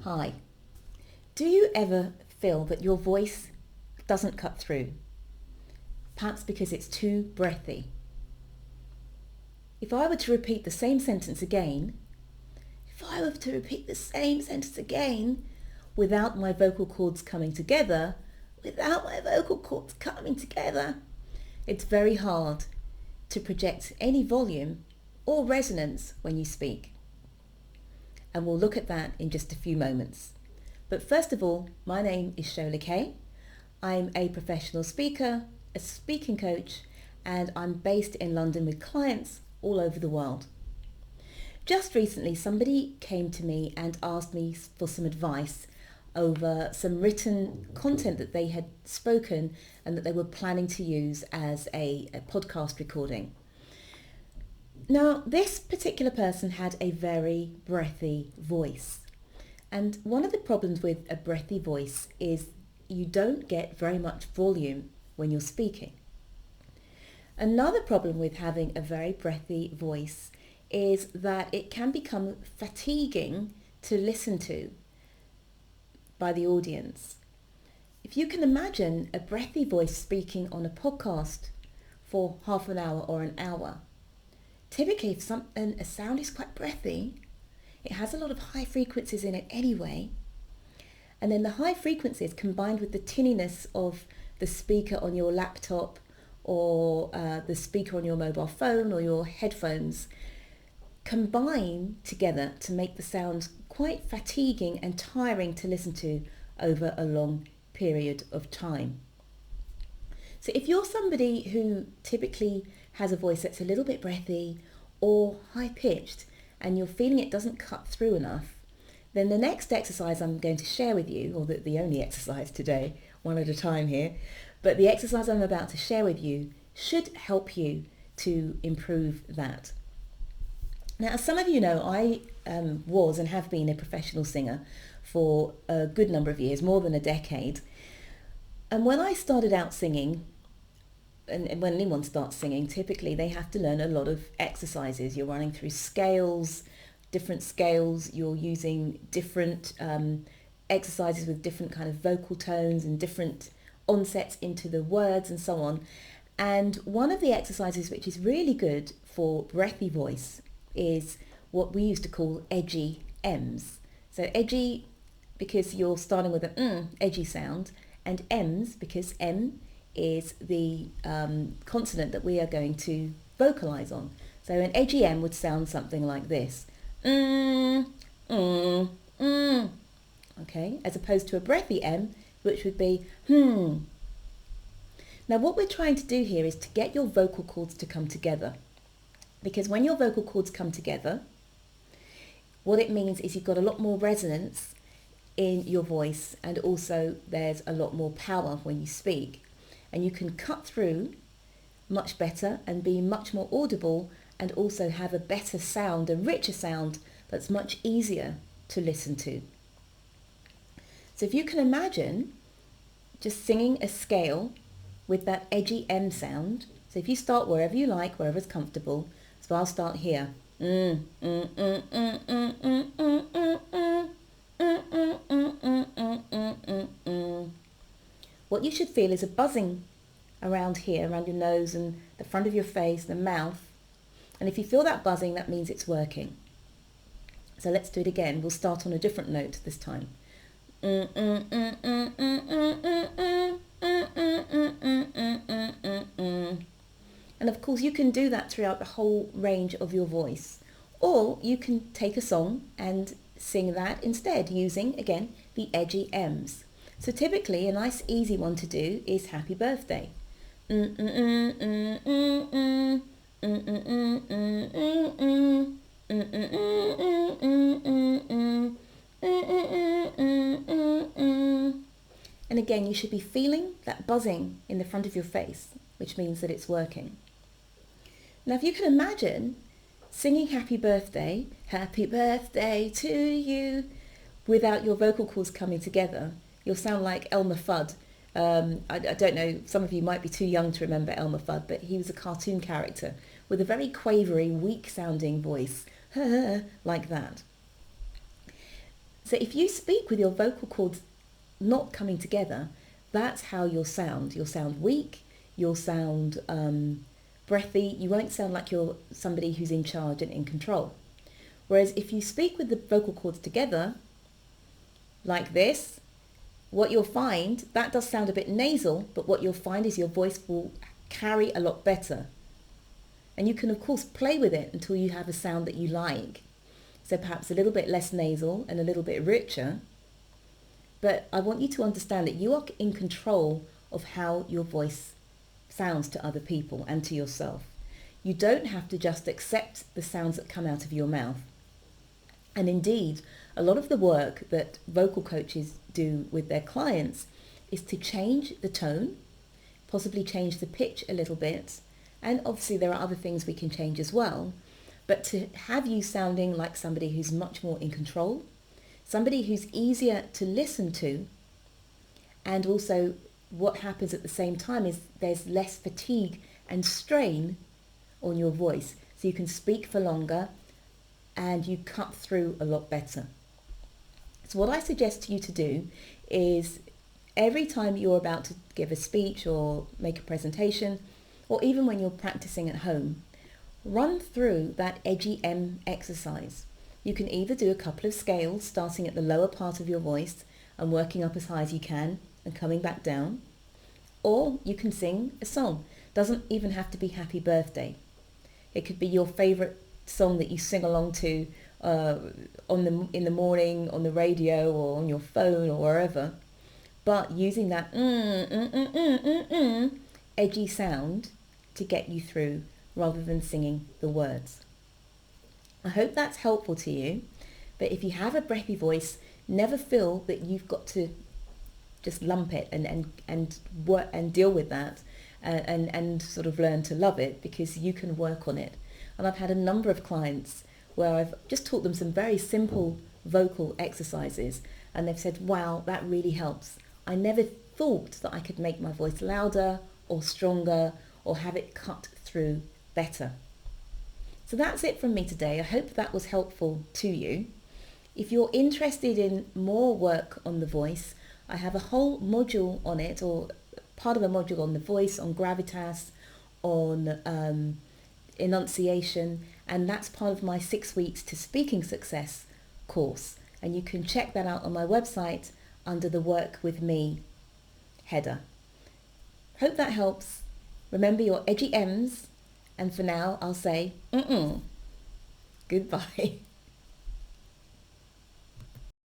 Hi. Do you ever feel that your voice doesn't cut through? Perhaps because it's too breathy. If I were to repeat the same sentence again, without my vocal cords coming together, it's very hard to project any volume or resonance when you speak. And we'll look at that in just a few moments. But first of all, my name is Shola Kaye. I'm a professional speaker, a speaking coach, and I'm based in London with clients all over the world. Just recently, somebody came to me and asked me for some advice over some written content that they had spoken and that they were planning to use as a podcast recording. Now, this particular person had a very breathy voice. And one of the problems with a breathy voice is you don't get very much volume when you're speaking. Another problem with having a very breathy voice is that it can become fatiguing to listen to by the audience. If you can imagine a breathy voice speaking on a podcast for half an hour or an hour, typically if a sound is quite breathy, it has a lot of high frequencies in it anyway, and then the high frequencies combined with the tinniness of the speaker on your laptop or the speaker on your mobile phone or your headphones combine together to make the sound quite fatiguing and tiring to listen to over a long period of time. So if you're somebody who typically has a voice that's a little bit breathy or high-pitched and you're feeling it doesn't cut through enough, then the next exercise I'm going to share with you, or the only exercise today, one at a time here, but the exercise I'm about to share with you should help you to improve that. Now, as some of you know, I was and have been a professional singer for a good number of years, more than a decade. And when I started out singing, and when anyone starts singing, typically they have to learn a lot of exercises. You're running through different scales, you're using different exercises with different kind of vocal tones and different onsets into the words and so on. And one of the exercises which is really good for breathy voice is what we used to call Edgy M's. So edgy because you're starting with an edgy sound, and M's because M is the consonant that we are going to vocalize on. So an edgy M would sound something like this. Okay, as opposed to a breathy M, which would be Now what we're trying to do here is to get your vocal cords to come together. Because when your vocal cords come together, what it means is you've got a lot more resonance in your voice, and also there's a lot more power when you speak. And you can cut through much better and be much more audible, and also have a better sound, a richer sound that's much easier to listen to. So if you can imagine just singing a scale with that edgy M sound. So if you start wherever you like, wherever's comfortable. So I'll start here. What you should feel is a buzzing around here, around your nose and the front of your face, the mouth. And if you feel that buzzing, that means it's working. So let's do it again. We'll start on a different note this time. And of course you can do that throughout the whole range of your voice. Or you can take a song and sing that instead using, again, the edgy M's. So typically a nice easy one to do is Happy Birthday. And again, you should be feeling that buzzing in the front of your face, which means that it's working. Now, if you can imagine singing Happy Birthday to you, without your vocal cords coming together, you'll sound like Elmer Fudd. I don't know, some of you might be too young to remember Elmer Fudd, but he was a cartoon character with a very quavery, weak-sounding voice, like that. So if you speak with your vocal cords not coming together, that's how you'll sound. You'll sound weak, you'll sound breathy, you won't sound like you're somebody who's in charge and in control. Whereas if you speak with the vocal cords together, like this, what you'll find, that does sound a bit nasal, but what you'll find is your voice will carry a lot better. And you can of course play with it until you have a sound that you like. So perhaps a little bit less nasal and a little bit richer. But I want you to understand that you are in control of how your voice sounds to other people and to yourself. You don't have to just accept the sounds that come out of your mouth. And indeed, a lot of the work that vocal coaches do with their clients is to change the tone, possibly change the pitch a little bit, and obviously there are other things we can change as well, but to have you sounding like somebody who's much more in control, somebody who's easier to listen to, and also what happens at the same time is there's less fatigue and strain on your voice, so you can speak for longer and you cut through a lot better. So what I suggest you to do is every time you're about to give a speech or make a presentation, or even when you're practicing at home, run through that Edgy M exercise. You can either do a couple of scales starting at the lower part of your voice and working up as high as you can and coming back down, or you can sing a song. Doesn't even have to be Happy Birthday. It could be your favourite song that you sing along to in the morning on the radio or on your phone or wherever, but using that edgy sound to get you through rather than singing the words. I hope that's helpful to you, but if you have a breathy voice, never feel that you've got to just lump it and work and deal with that and sort of learn to love it, because you can work on it. And I've had a number of clients where I've just taught them some very simple vocal exercises and they've said, wow, that really helps. I never thought that I could make my voice louder or stronger or have it cut through better. So that's it from me today. I hope that was helpful to you. If you're interested in more work on the voice, I have a whole module on it, or part of a module on the voice, on gravitas, on enunciation, and that's part of my 6 weeks to speaking success course. And you can check that out on my website under the Work With Me header. Hope that helps. Remember your edgy M's, and for now I'll say goodbye.